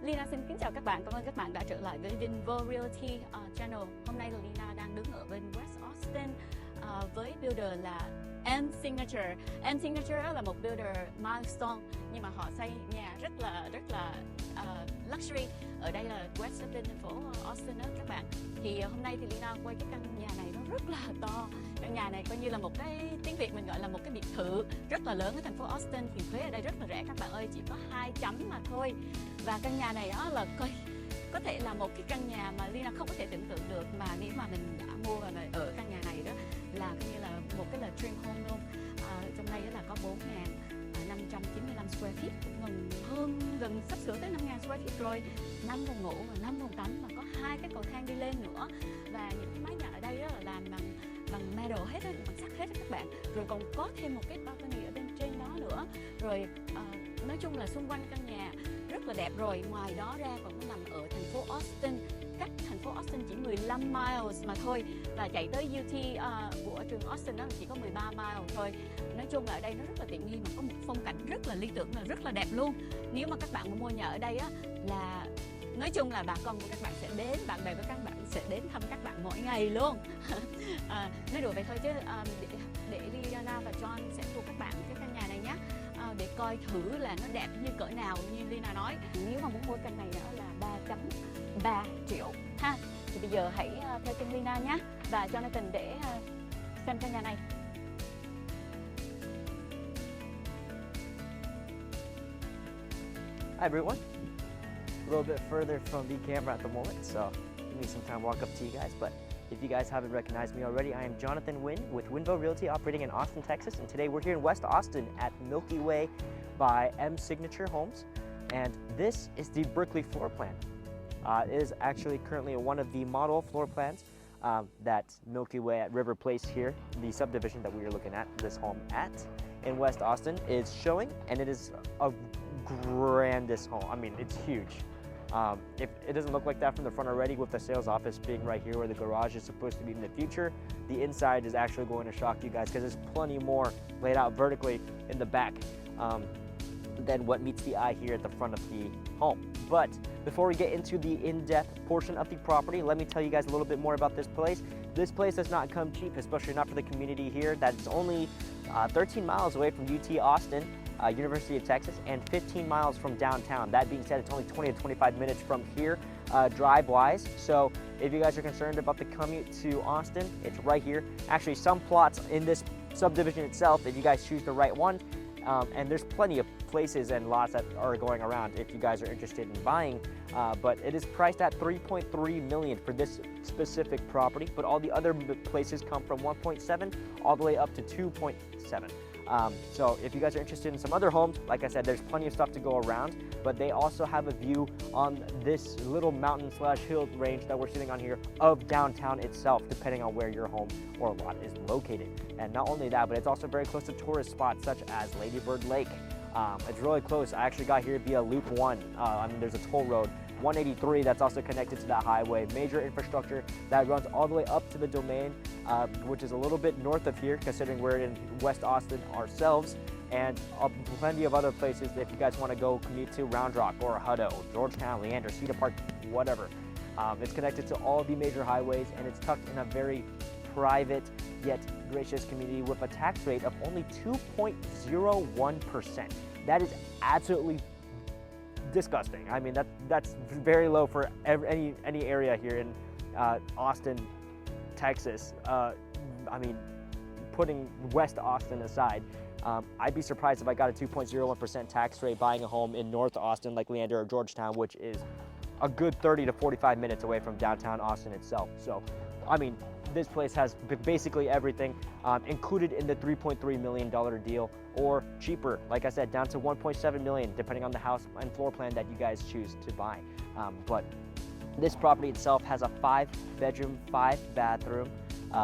Lena xin kính chào các bạn, cảm ơn các bạn đã trở lại với Winvo Realty Channel. Hôm nay Lena đang đứng ở bên West Austin với builder là MSignature. MSignature là một builder milestone, nhưng mà họ xây nhà rất là luxury. Ở đây là West Austin, thành phố Austin đó các bạn. Thì hôm nay thì Lena quay cái căn nhà này nó rất là to. Căn nhà này coi như là một cái, tiếng Việt mình gọi là một cái biệt thự rất là lớn ở thành phố Austin. Tiền thuế ở đây rất là rẻ các bạn ơi, chỉ có 2 chấm mà thôi. Và căn nhà này đó là có thể là một cái căn nhà mà Lena không có thể tưởng tượng được, mà nếu mà mình đã mua và ở căn nhà này đó là coi như là một cái là dream home luôn. Trong đây đó là có 4.595 square feet, cũng gần sắp sửa tới 5.000 square feet rồi, 5 phòng ngủ và 5 phòng tắm, và có 2 cái cầu thang đi lên nữa. Và những cái mái nhà ở đây đó là làm bằng metal hết á, bằng sắt hết á các bạn. Rồi còn có thêm một cái balcony ở bên trên đó nữa. Rồi nói chung là xung quanh căn nhà rất là đẹp rồi. Ngoài đó ra còn nó nằm ở thành phố Austin, cách thành phố Austin chỉ 15 miles mà thôi, và chạy tới UT của trường Austin đó chỉ có 13 miles thôi. Nói chung là ở đây nó rất là tiện nghi, mà có một phong cảnh rất là lý tưởng, là rất là đẹp luôn. Nếu mà các bạn muốn mua nhà ở đây á, là nói chung là bà con của các bạn sẽ đến, bạn bè của các bạn sẽ đến thăm các bạn mỗi ngày luôn. Nói đùa vậy thôi chứ để Lena và John sẽ tour các bạn cái căn nhà này nhé, để coi thử là nó đẹp như cỡ nào như Lena nói. Nếu mà muốn mua căn này nữa là 3.3 triệu ha. Thì bây giờ hãy theo chân Lena nhé, và Jonathan để xem căn nhà này. Hi everyone. A little bit further from the camera at the moment, so give me some time to walk up to you guys. But if you guys haven't recognized me already, I am Jonathan Nguyen with Winvo Realty operating in Austin, Texas. And today we're here in West Austin at Milky Way by MSignature Homes. And this is the Berkeley floor plan. It is actually currently one of the model floor plans that Milky Way at River Place here, the subdivision that we are looking at this home at in West Austin, is showing. And it is a grandest home. I mean, it's huge. If it doesn't look like that from the front already, with the sales office being right here where the garage is supposed to be in the future, the inside is actually going to shock you guys, because there's plenty more laid out vertically in the back than what meets the eye here at the front of the home. But before we get into the in-depth portion of the property, let me tell you guys a little bit more about this place. This place does not come cheap, especially not for the community here. That's only 13 miles away from UT Austin, University of Texas, and 15 miles from downtown. That being said, it's only 20 to 25 minutes from here drive-wise. So if you guys are concerned about the commute to Austin, it's right here. Actually, some plots in this subdivision itself, if you guys choose the right one, and there's plenty of places and lots that are going around if you guys are interested in buying, but it is priced at $3.3 million for this specific property, but all the other places come from 1.7 all the way up to 2.7. So if you guys are interested in some other homes, like I said, there's plenty of stuff to go around, but they also have a view on this little mountain slash hill range that we're sitting on here of downtown itself, depending on where your home or lot is located. And not only that, but it's also very close to tourist spots such as Lady Bird Lake. It's really close. I actually got here via Loop 1. I mean, there's a toll road, 183, that's also connected to that highway. Major infrastructure that runs all the way up to the Domain, which is a little bit north of here, considering we're in West Austin ourselves, and plenty of other places if you guys want to go commute to Round Rock or Hutto, Georgetown, Leander, Cedar Park, whatever. It's connected to all the major highways, and it's tucked in a very private yet gracious community with a tax rate of only 2.01%. That is absolutely disgusting. I mean, that's very low for any area here in Austin, Texas. I mean, putting West Austin aside, I'd be surprised if I got a 2.01% tax rate buying a home in North Austin like Leander or Georgetown, which is a good 30 to 45 minutes away from downtown Austin itself. So, I mean, this place has basically everything included in the $3.3 million deal, or cheaper, like I said, down to $1.7 million, depending on the house and floor plan that you guys choose to buy. But this property itself has a 5-bedroom, 5-bathroom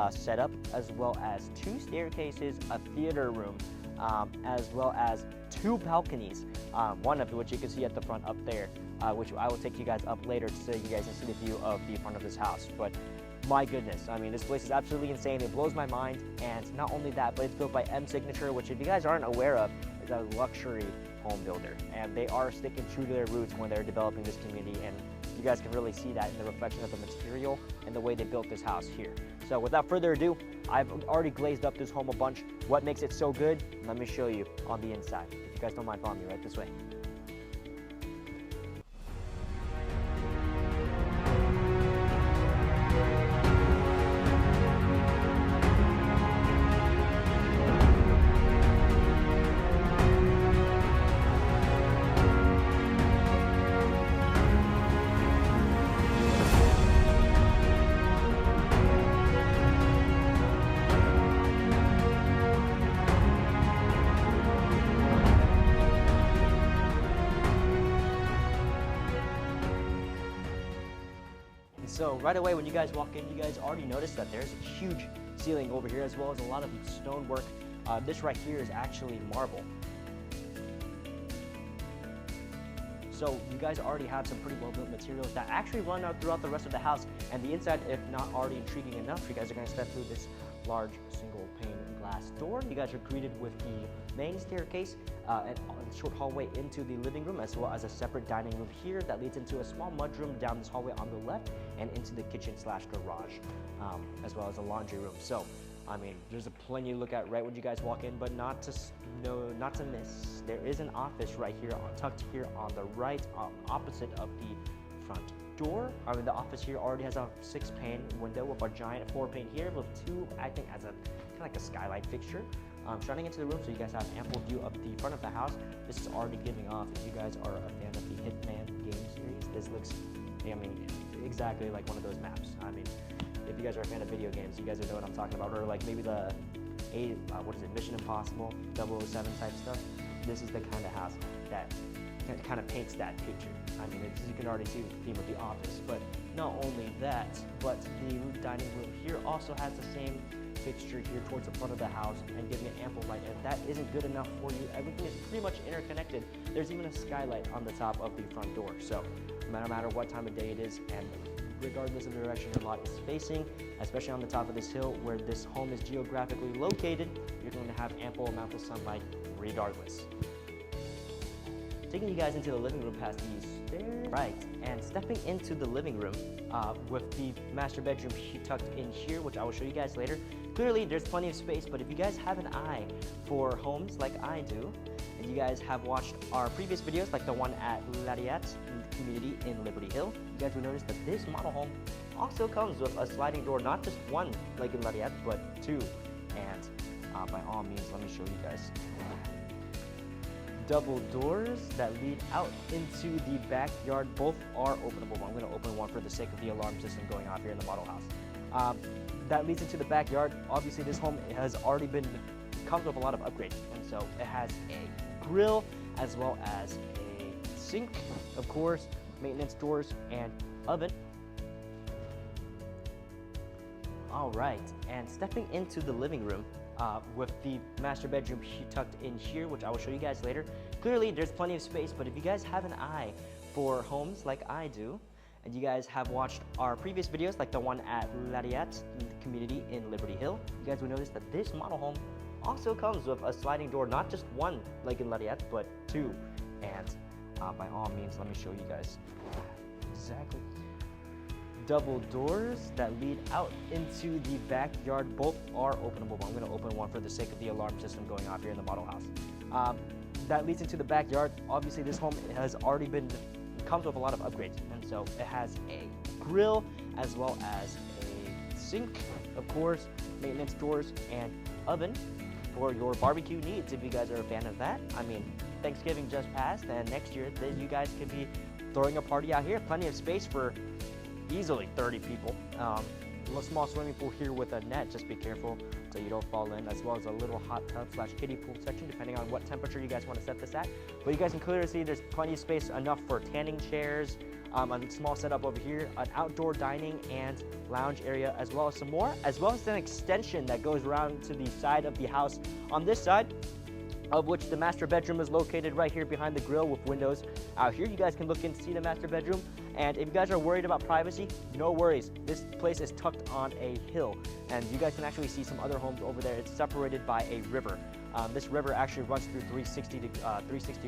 setup, as well as 2 staircases, a theater room, as well as 2 balconies, one of which you can see at the front up there, which I will take you guys up later so you guys can see the view of the front of this house. But my goodness, I mean, this place is absolutely insane. It blows my mind. And not only that, but it's built by MSignature, which if you guys aren't aware of, is a luxury home builder, and they are sticking true to their roots when they're developing this community, and you guys can really see that in the reflection of the material and the way they built this house here. So without further ado, I've already glazed up this home a bunch. What makes it so good? Let me show you on the inside. If you guys don't mind following me right this way. So right away when you guys walk in, you guys already noticed that there's a huge ceiling over here, as well as a lot of stonework. This right here is actually marble. So you guys already have some pretty well-built materials that actually run out throughout the rest of the house. And the inside, if not already intriguing enough, you guys are going to step through this large single pane glass door. You guys are greeted with the main staircase and a short hallway into the living room, as well as a separate dining room here that leads into a small mudroom down this hallway on the left and into the kitchen slash garage, as well as a laundry room. So I mean, there's plenty to look at right when you guys walk in, but not to miss. There is an office right here, tucked here on the right, opposite of the front door. I mean, the office here already has a 6-pane window with a giant 4-pane here, with 2 acting as a kind of like a skylight fixture. Shining into the room, so you guys have ample view of the front of the house. This is already giving off. If you guys are a fan of the Hitman game series, this looks, I mean, exactly like one of those maps. I mean, if you guys are a fan of video games, you guys will know what I'm talking about, or like maybe the Mission Impossible 007 type stuff. This is the kind of house that kind of paints that picture. I mean, you can already see the theme of the office, but not only that, but the dining room here also has the same fixture here towards the front of the house and giving it ample light. And if that isn't good enough for you, everything is pretty much interconnected. There's even a skylight on the top of the front door. So no matter what time of day it is, and regardless of the direction your lot is facing, especially on the top of this hill where this home is geographically located, you're going to have ample amount of sunlight regardless. Taking you guys into the living room past these stairs, right, and stepping into the living room with the master bedroom tucked in here, which I will show you guys later. Clearly, there's plenty of space, but if you guys have an eye for homes like I do, and you guys have watched our previous videos, like the one at Lariat community in Liberty Hill, you guys will notice that this model home also comes with a sliding door, not just one like in Lariat, but 2. And by all means, let me show you guys. Double doors that lead out into the backyard. Both are openable. I'm going to open one for the sake of the alarm system going off here in the model house. That leads into the backyard. Obviously, this home has already comes with a lot of upgrades, and so it has a grill as well as a sink, of course, maintenance doors, and oven. All right, and stepping into the living room with the master bedroom tucked in here, which I will show you guys later. Clearly, there's plenty of space, but if you guys have an eye for homes like I do, and you guys have watched our previous videos, like the one at Lariat community in Liberty Hill, you guys will notice that this model home also comes with a sliding door, not just one like in Lariat, but 2. And by all means, let me show you guys exactly. Double doors that lead out into the backyard. Both are openable. I'm going to open one for the sake of the alarm system going off here in the model house. That leads into the backyard. Obviously, this home has already comes with a lot of upgrades, and so it has a grill as well as a sink, of course, maintenance doors, and oven for your barbecue needs if you guys are a fan of that. I mean, Thanksgiving just passed, and next year you guys could be throwing a party out here. Plenty of space for easily 30 people. A small swimming pool here with a net. Just be careful so you don't fall in, as well as a little hot tub slash kiddie pool section, depending on what temperature you guys want to set this at. But you guys can clearly see there's plenty of space, enough for tanning chairs, a small setup over here, an outdoor dining and lounge area, as well as some more, as well as an extension that goes around to the side of the house. On this side, of which the master bedroom is located right here behind the grill with windows out here. You guys can look in to see the master bedroom. And if you guys are worried about privacy, no worries. This place is tucked on a hill, and you guys can actually see some other homes over there. It's separated by a river. This river actually runs through 360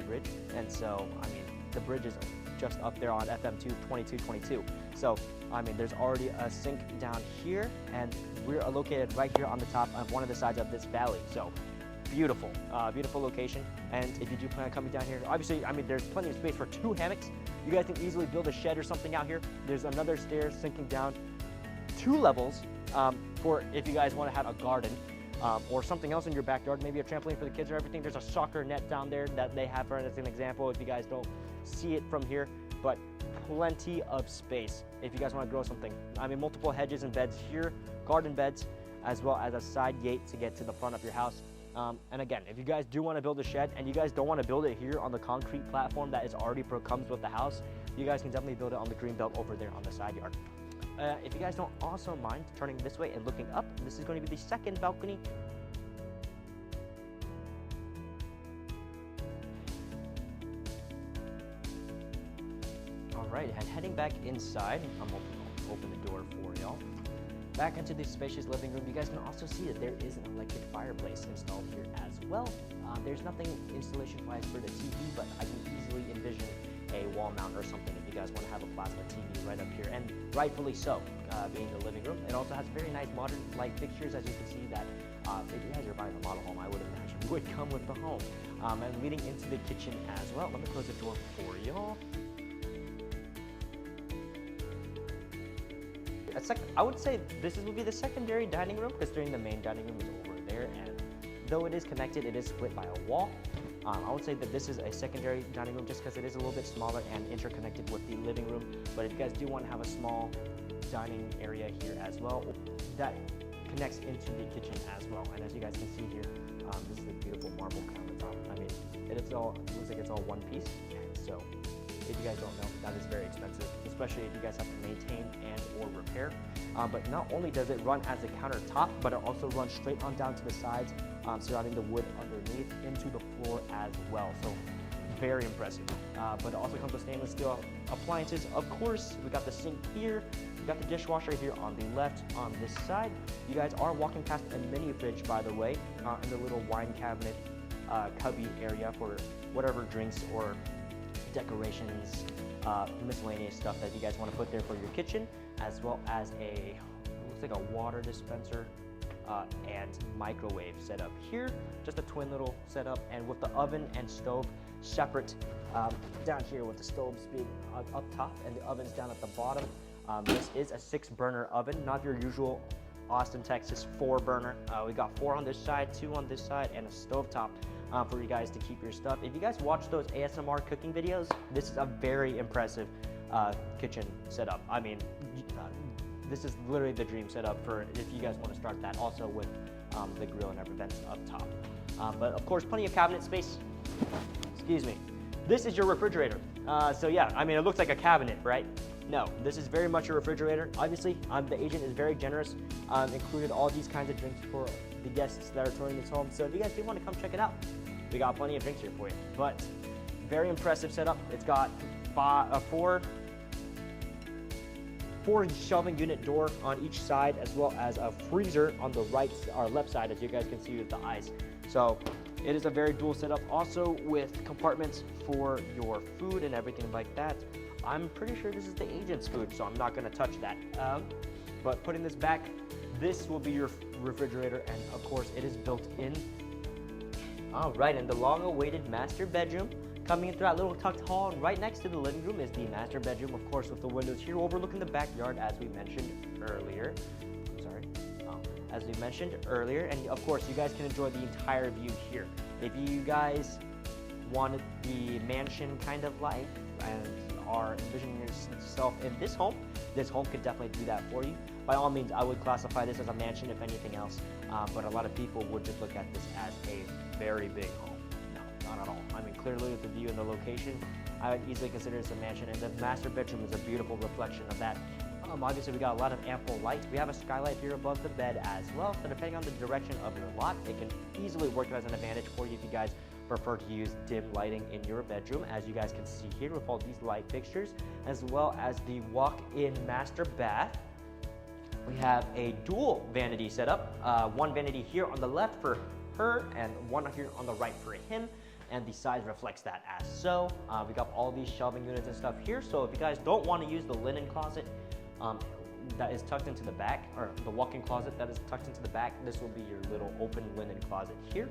Bridge, and so, I mean, the bridge is just up there on FM 2222. So, I mean, there's already a sink down here, and we're located right here on the top of one of the sides of this valley. So, beautiful, beautiful location. And if you do plan on coming down here, obviously, I mean, there's plenty of space for 2 hammocks. You guys can easily build a shed or something out here. There's another stair sinking down 2 levels for if you guys want to have a garden or something else in your backyard, maybe a trampoline for the kids or everything. There's a soccer net down there that they have for as an example if you guys don't see it from here, but plenty of space if you guys want to grow something. I mean, multiple hedges and beds here, garden beds, as well as a side gate to get to the front of your house. And again, if you guys do want to build a shed and you guys don't want to build it here on the concrete platform that is already comes with the house, you guys can definitely build it on the green belt over there on the side yard. If you guys don't also mind turning this way and looking up, this is going to be the second balcony. All right, and heading back inside, I'm open the door for y'all. Back into the spacious living room, you guys can also see that there is an electric fireplace installed here as well. There's nothing installation-wise for the TV, but I can easily envision a wall mount or something if you guys want to have a plasma TV right up here, and rightfully so, being the living room. It also has very nice modern light fixtures, as you can see that if you guys are buying a model home, I would imagine would come with the home. And leading into the kitchen as well. Let me close the door for y'all. I would say this will be the secondary dining room, considering the main dining room is over there, and though it is connected, it is split by a wall. I would say that this is a secondary dining room just because it is a little bit smaller and interconnected with the living room. But if you guys do want to have a small dining area here as well, that connects into the kitchen as well. And as you guys can see here, this is a beautiful marble countertop. I mean, it looks like it's all one piece. So if you guys don't know, that is very expensive, especially if you guys have to maintain and or repair. But not only does it run as a countertop, but it also runs straight on down to the sides, surrounding the wood underneath into the floor as well. So very impressive. But it also comes with stainless steel appliances. Of course, we got the sink here. We got the dishwasher here on the left on this side. You guys are walking past a mini fridge, by the way, in the little wine cabinet cubby area for whatever drinks or decorations, miscellaneous stuff that you guys want to put there for your kitchen, as well as it looks like a water dispenser and microwave setup here. Just a twin little setup, and with the oven and stove separate down here, with the stoves being up top and the ovens down at the bottom. This is a 6-burner oven, not your usual Austin, Texas 4-burner. We got 4 on this side, 2 on this side, and a stovetop for you guys to keep your stuff. If you guys watch those ASMR cooking videos, this is a very impressive kitchen setup. I mean, this is literally the dream setup for if you guys want to start that, also with the grill and everything up top. But of course, plenty of cabinet space. Excuse me. This is your refrigerator. So yeah, I mean, it looks like a cabinet, right? No, this is very much a refrigerator. Obviously, the agent is very generous, included all these kinds of drinks for the guests that are touring this home. So if you guys do want to come check it out, we got plenty of drinks here for you. But very impressive setup. It's got four shelving unit door on each side, as well as a freezer on the right or left side, as you guys can see with the eyes. So it is a very dual setup, also with compartments for your food and everything like that. I'm pretty sure this is the agent's food, so I'm not going to touch that. But putting this back, this will be your refrigerator, and of course it is built in. All right, and the long-awaited master bedroom coming in through that little tucked hall, and right next to the living room is the master bedroom, of course, with the windows here overlooking the backyard, as we mentioned earlier. As we mentioned earlier, and of course, you guys can enjoy the entire view here. If you guys wanted the mansion kind of life and are envisioning yourself in this home could definitely do that for you. By all means, I would classify this as a mansion, if anything else, but a lot of people would just look at this as a very big home. No, not at all. I mean, clearly with the view and the location, I would easily consider this a mansion, and the master bedroom is a beautiful reflection of that. Obviously, we got a lot of ample light. We have a skylight here above the bed as well, so depending on the direction of your lot, it can easily work as an advantage for you if you guys prefer to use dim lighting in your bedroom, as you guys can see here with all these light fixtures, as well as the walk-in master bath. We have a dual vanity setup, one vanity here on the left for her and one here on the right for him, and the size reflects that as so. We got all these shelving units and stuff here, so if you guys don't want to use the linen closet that is tucked into the back, or the walk-in closet that is tucked into the back, this will be your little open linen closet here.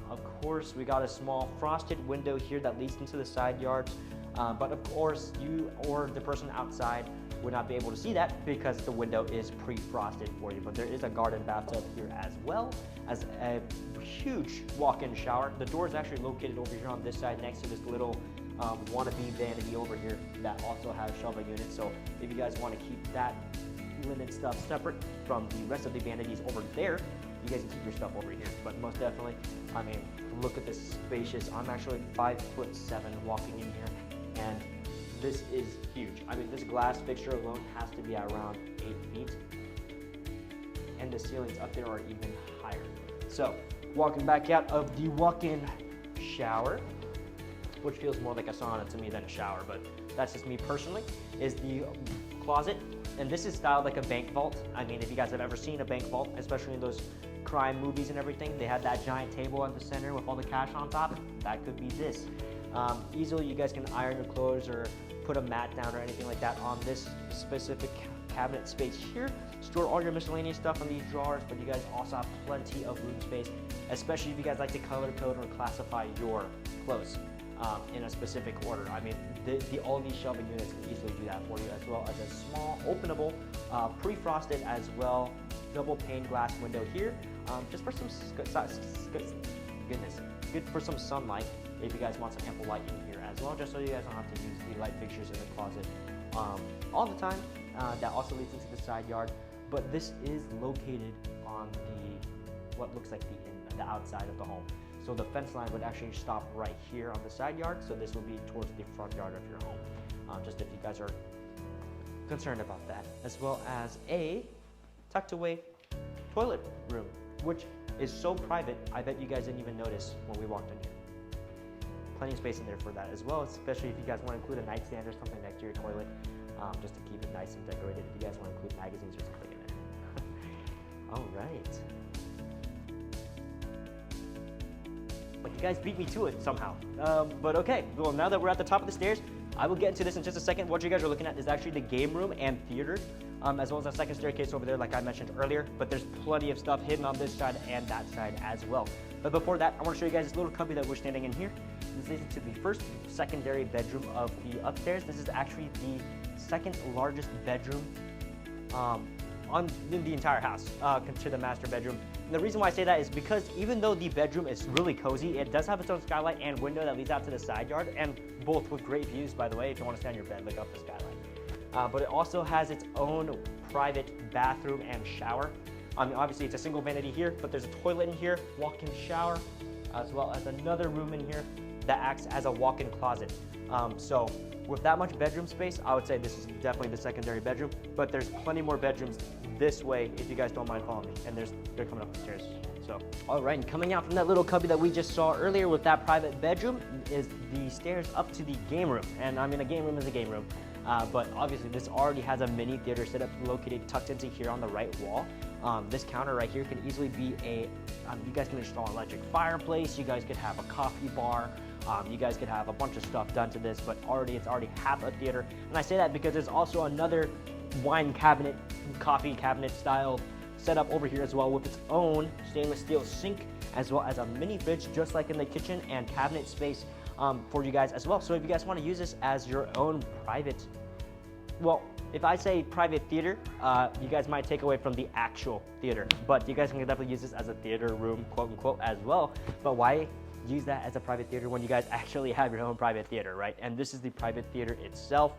Of course, we got a small frosted window here that leads into the side yards, but of course you or the person outside would not be able to see that because the window is pre-frosted for you. But there is a garden bathtub here as well as a huge walk-in shower. The door is actually located over here on this side next to this little wannabe vanity over here that also has shelving units. So if you guys want to keep that linen stuff separate from the rest of the vanities over there, you guys can keep your stuff over here. But most definitely, I mean, look at this spacious. I'm actually 5'7" walking in here, and this is huge. I mean, this glass fixture alone has to be around 8 feet, and the ceilings up there are even higher. So, walking back out of the walk-in shower, which feels more like a sauna to me than a shower, but that's just me personally, is the closet. And this is styled like a bank vault. I mean, if you guys have ever seen a bank vault, especially in those crime movies and everything, they have that giant table at the center with all the cash on top. That could be this. Easily, you guys can iron your clothes or put a mat down or anything like that on this specific cabinet space here. Store all your miscellaneous stuff in these drawers, but you guys also have plenty of room space, especially if you guys like to color code or classify your clothes in a specific order. I mean, all these shelving units can easily do that for you, as well as a small openable, pre-frosted as well, double pane glass window here, just for some good for some sunlight if you guys want some ample light in here as well, just so you guys don't have to use the light fixtures in the closet all the time. That also leads into the side yard, but this is located on what looks like the outside of the home. So the fence line would actually stop right here on the side yard, so this will be towards the front yard of your home, just if you guys are concerned about that. As well as a tucked away toilet room, which is so private, I bet you guys didn't even notice when we walked in here. Plenty of space in there for that as well, especially if you guys want to include a nightstand or something next to your toilet, just to keep it nice and decorated, if you guys want to include magazines or something in there. All right. But you guys beat me to it somehow. But okay, well, now that we're at the top of the stairs, I will get into this in just a second. What you guys are looking at is actually the game room and theater, as well as a second staircase over there, like I mentioned earlier. But there's plenty of stuff hidden on this side and that side as well. But before that, I want to show you guys this little cubby that we're standing in here. This leads to the first secondary bedroom of the upstairs. This is actually the second largest bedroom in the entire house to the master bedroom. And the reason why I say that is because even though the bedroom is really cozy, it does have its own skylight and window that leads out to the side yard, and both with great views, by the way. If you want to stay on your bed, look up the skylight. But it also has its own private bathroom and shower. Obviously, it's a single vanity here, but there's a toilet in here, walk-in shower, as well as another room in here that acts as a walk-in closet. So with that much bedroom space, I would say this is definitely the secondary bedroom, but there's plenty more bedrooms this way if you guys don't mind following me, and they're coming up the stairs. So, all right, and coming out from that little cubby that we just saw earlier with that private bedroom is the stairs up to the game room. And I mean, a game room is a game room, but obviously this already has a mini theater setup located tucked into here on the right wall. This counter right here can easily be you guys can install an electric fireplace, you guys could have a coffee bar, you guys could have a bunch of stuff done to this, but it's already half a theater. And I say that because there's also another wine cabinet, coffee cabinet style setup over here as well, with its own stainless steel sink, as well as a mini fridge, just like in the kitchen, and cabinet space for you guys as well. So if you guys want to use this as your own private, well, if I say private theater, you guys might take away from the actual theater, but you guys can definitely use this as a theater room, quote unquote, as well. But why use that as a private theater when you guys actually have your own private theater, right? And this is the private theater itself.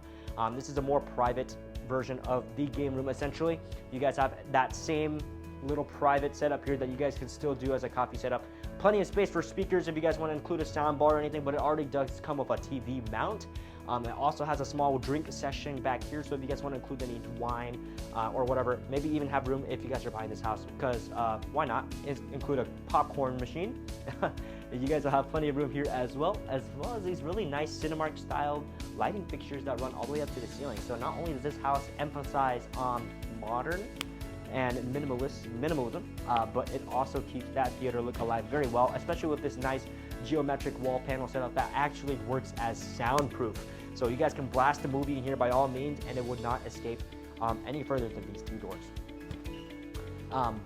This is a more private version of the game room, essentially. You guys have that same little private setup here that you guys can still do as a coffee setup. Plenty of space for speakers if you guys want to include a sound bar or anything, but it already does come with a TV mount. It also has a small drink section back here, so if you guys want to include any wine or whatever, maybe even have room if you guys are buying this house, because why not include a popcorn machine You guys will have plenty of room here as well as these really nice Cinemark style lighting fixtures that run all the way up to the ceiling. So not only does this house emphasize on modern and minimalism, but it also keeps that theater look alive very well, especially with this nice geometric wall panel setup that actually works as soundproof. So you guys can blast a movie in here by all means, and it would not escape any further than these two doors.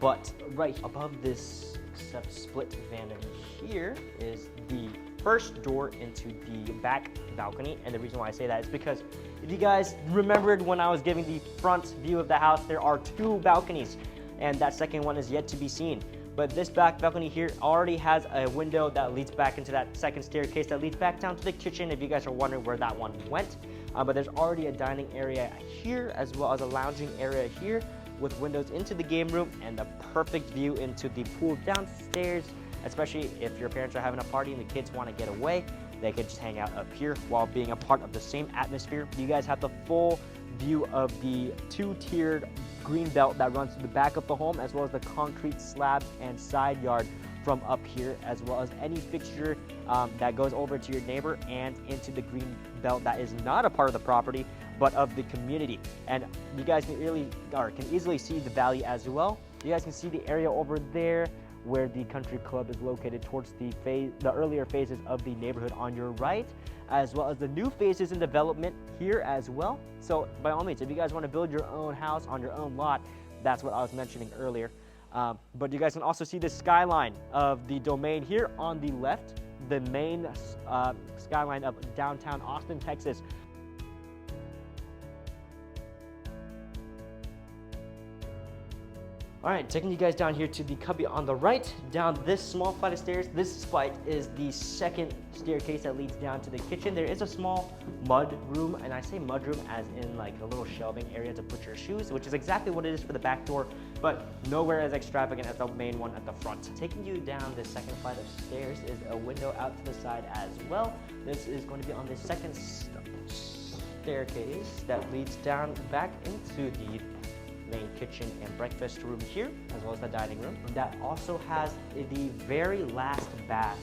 But right above this split vanity here is the first door into the back balcony. And the reason why I say that is because if you guys remembered when I was giving the front view of the house, there are two balconies, and that second one is yet to be seen. But this back balcony here already has a window that leads back into that second staircase that leads back down to the kitchen, if you guys are wondering where that one went. But there's already a dining area here as well as a lounging area here with windows into the game room and the perfect view into the pool downstairs, especially if your parents are having a party and the kids want to get away. They could just hang out up here while being a part of the same atmosphere. You guys have the full view of the two-tiered green belt that runs to the back of the home, as well as the concrete slabs and side yard from up here, as well as any fixture that goes over to your neighbor and into the green belt that is not a part of the property but of the community. And you guys can easily see the valley as well. You guys can see the area over there where the country club is located towards the earlier phases of the neighborhood on your right, as well as the new phases in development here as well. So by all means, if you guys want to build your own house on your own lot, that's what I was mentioning earlier. But you guys can also see the skyline of the domain here on the left, the main skyline of downtown Austin, Texas. All right, taking you guys down here to the cubby on the right, down this small flight of stairs. This flight is the second staircase that leads down to the kitchen. There is a small mud room, and I say mud room as in like a little shelving area to put your shoes, which is exactly what it is for the back door, but nowhere as extravagant as the main one at the front. Taking you down the second flight of stairs is a window out to the side as well. This is going to be on the second staircase that leads down back into the main kitchen and breakfast room here, as well as the dining room. That also has the very last bath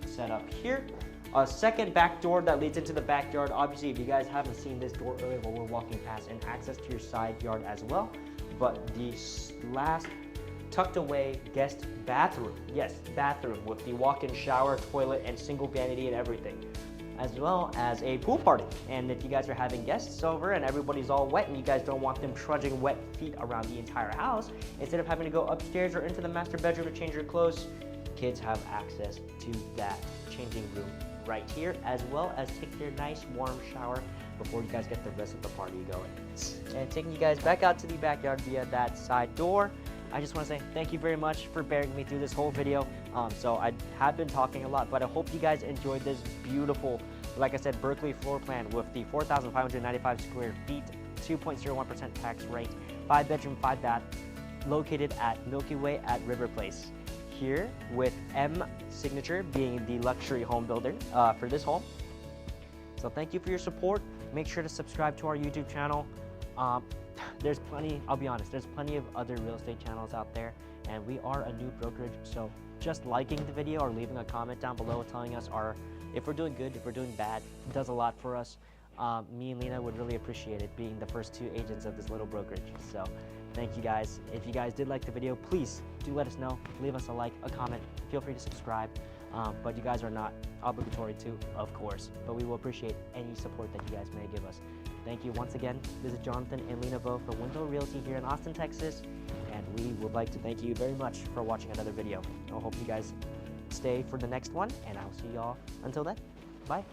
set up here. A second back door that leads into the backyard. Obviously, if you guys haven't seen this door earlier while we're walking past, and access to your side yard as well. But the last tucked away guest bathroom. Yes, bathroom with the walk-in shower, toilet, and single vanity and everything, as well as a pool party. And if you guys are having guests over and everybody's all wet and you guys don't want them trudging wet feet around the entire house, instead of having to go upstairs or into the master bedroom to change your clothes, kids have access to that changing room right here, as well as take their nice warm shower before you guys get the rest of the party going. And taking you guys back out to the backyard via that side door, I just want to say thank you very much for bearing me through this whole video. So I have been talking a lot, but I hope you guys enjoyed this beautiful, like I said, Berkeley floor plan with the 4,595 square feet, 2.01% tax rate, 5-bedroom, 5-bath, located at Milky Way at River Place. Here with MSignature being the luxury home builder for this home. So thank you for your support. Make sure to subscribe to our YouTube channel. There's plenty, I'll be honest, there's plenty of other real estate channels out there, and we are a new brokerage, so just liking the video or leaving a comment down below telling us if we're doing good, if we're doing bad, it does a lot for us. Me and Lena would really appreciate it, being the first 2 agents of this little brokerage. So thank you guys. If you guys did like the video, please do let us know. Leave us a like, a comment, feel free to subscribe. But you guys are not obligatory to, of course, but we will appreciate any support that you guys may give us. Thank you once again. This is Jonathan and Lena Vo for Winvo Realty here in Austin, Texas, and we would like to thank you very much for watching another video. I hope you guys stay for the next one, and I'll see y'all until then. Bye.